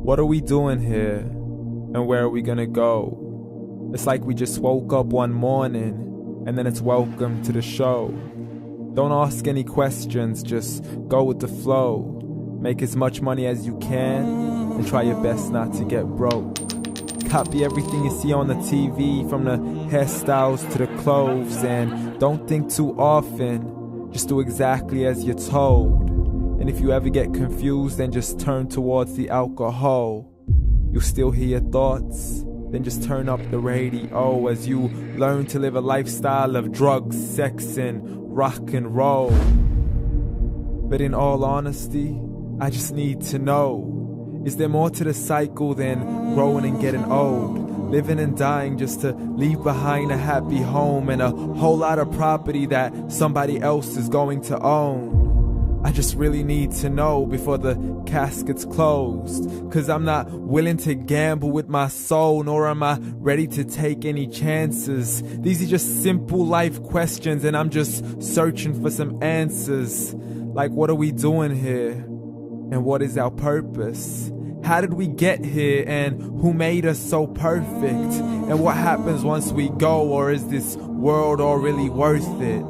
What are we doing here? And where are we gonna go? It's like we just woke up one morning and then it's welcome to the show. Don't ask any questions, just go with the flow. Make as much money as you can and try your best not to get broke. Copy everything you see on the TV, from the hairstyles to the clothes, and don't think too often, just do exactly as you're told. And if you ever get confused, then just turn towards the alcohol. You'll still hear your thoughts, then just turn up the radio as you learn to live a lifestyle of drugs, sex, and rock and roll. But in all honesty, I just need to know, is there more to the cycle than growing and getting old? Living and dying just to leave behind a happy home and a whole lot of property that somebody else is going to own. I just really need to know before the casket's closed, 'cause I'm not willing to gamble with my soul, nor am I ready to take any chances. These are just simple life questions and I'm just searching for some answers. Like, what are we doing here? And what is our purpose? How did we get here, and who made us so perfect? And what happens once we go, or is this world all really worth it?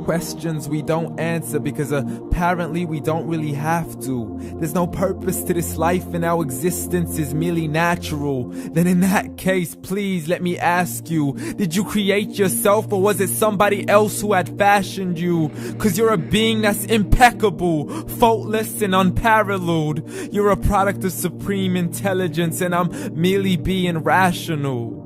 Questions we don't answer because apparently we don't really have to. There's no purpose to this life and our existence is merely natural. Then in that case, please let me ask you, did you create yourself, or was it somebody else who had fashioned you? 'Cause you're a being that's impeccable, faultless and unparalleled. You're a product of supreme intelligence and I'm merely being rational.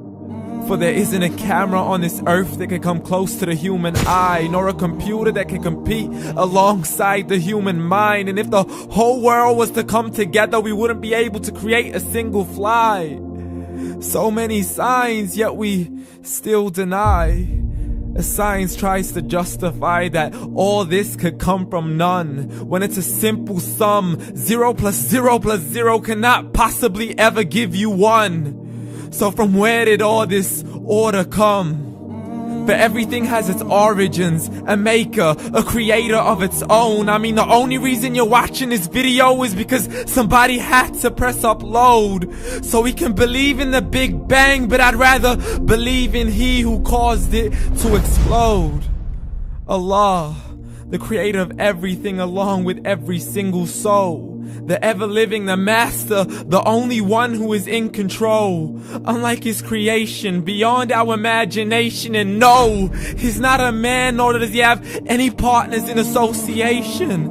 For there isn't a camera on this earth that can come close to the human eye, nor a computer that can compete alongside the human mind. And if the whole world was to come together, we wouldn't be able to create a single fly. So many signs, yet we still deny. As science tries to justify that all this could come from none, when it's a simple sum. 0 plus 0 plus 0 cannot possibly ever give you 1. So from where did all this order come? For everything has its origins, a maker, a creator of its own. I mean, the only reason you're watching this video is because somebody had to press upload. So we can believe in the Big Bang, but I'd rather believe in He who caused it to explode. Allah, the creator of everything along with every single soul. The ever-living, the master, the only one who is in control. Unlike his creation, beyond our imagination. And no, he's not a man, nor does he have any partners in association.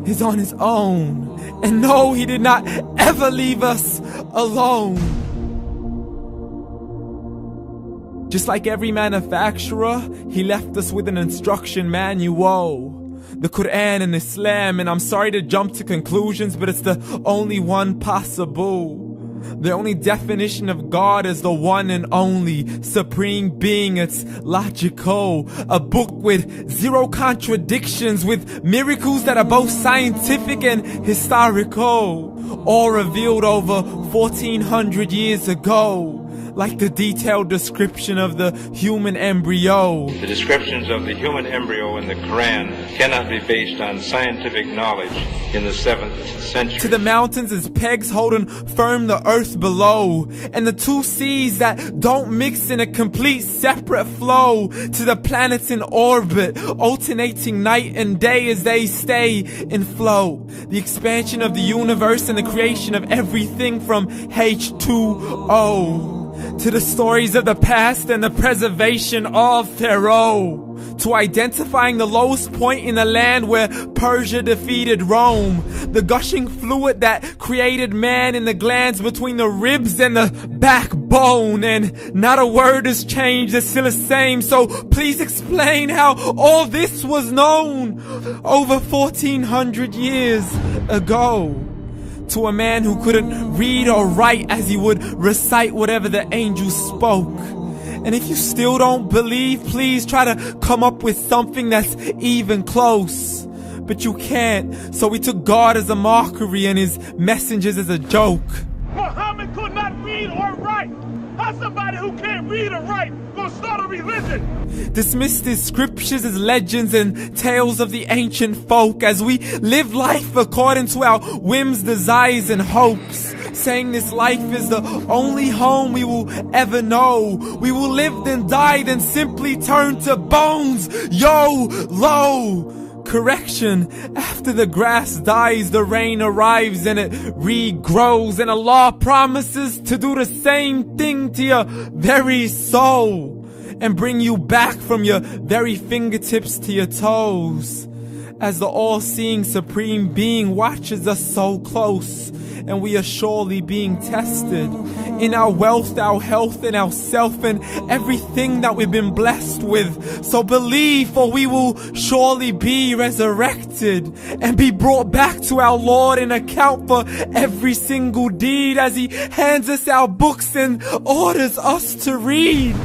He's on his own. And no, he did not ever leave us alone. Just like every manufacturer, he left us with an instruction manual. The Quran and Islam, and I'm sorry to jump to conclusions, but it's the only one possible. The only definition of God is the one and only supreme being. It's logical, a book with 0 contradictions, with miracles that are both scientific and historical, all revealed over 1400 years ago. Like the detailed description of the human embryo. The descriptions of the human embryo in the Quran cannot be based on scientific knowledge in the 7th century. To the mountains as pegs holding firm the earth below, and the 2 seas that don't mix in a complete separate flow. To the planets in orbit, alternating night and day as they stay in flow. The expansion of the universe and the creation of everything from H2O. To the stories of the past and the preservation of Pharaoh. To identifying the lowest point in the land where Persia defeated Rome. The gushing fluid that created man in the glands between the ribs and the backbone. And not a word has changed, it's still the same. So please explain how all this was known over 1400 years ago. To a man who couldn't read or write as he would recite whatever the angels spoke. And if you still don't believe, please try to come up with something that's even close. But you can't, so we took God as a mockery and his messengers as a joke. Muhammad could not read or write. How's somebody who can't read or write gonna start a religion? Dismissed his scriptures as legends and tales of the ancient folk as we live life according to our whims, desires, and hopes. saying this life is the only home we will ever know. We will live then die then simply turn to bones. YOLO! Correction, after the grass dies, the rain arrives and it regrows, and Allah promises to do the same thing to your very soul and bring you back from your very fingertips to your toes, as the all-seeing supreme being watches us so close, and we are surely being tested in our wealth, our health, and our self, and everything that we've been blessed with. So believe, for we will surely be resurrected and be brought back to our Lord and account for every single deed, as He hands us our books and orders us to read.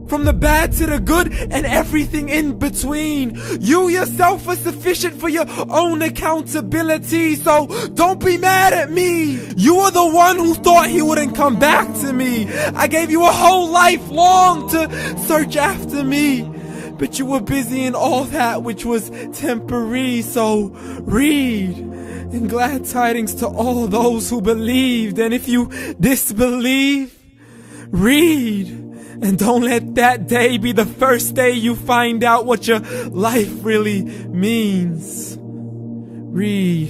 From the bad to the good and everything in between. You yourself are sufficient for your own accountability, so don't be mad at me. You are the one who thought He wouldn't come back to me. I gave you a whole life long to search after me, but you were busy in all that which was temporary. So read, and glad tidings to all those who believed. And if you disbelieve, read. And don't let that day be the first day you find out what your life really means. Read.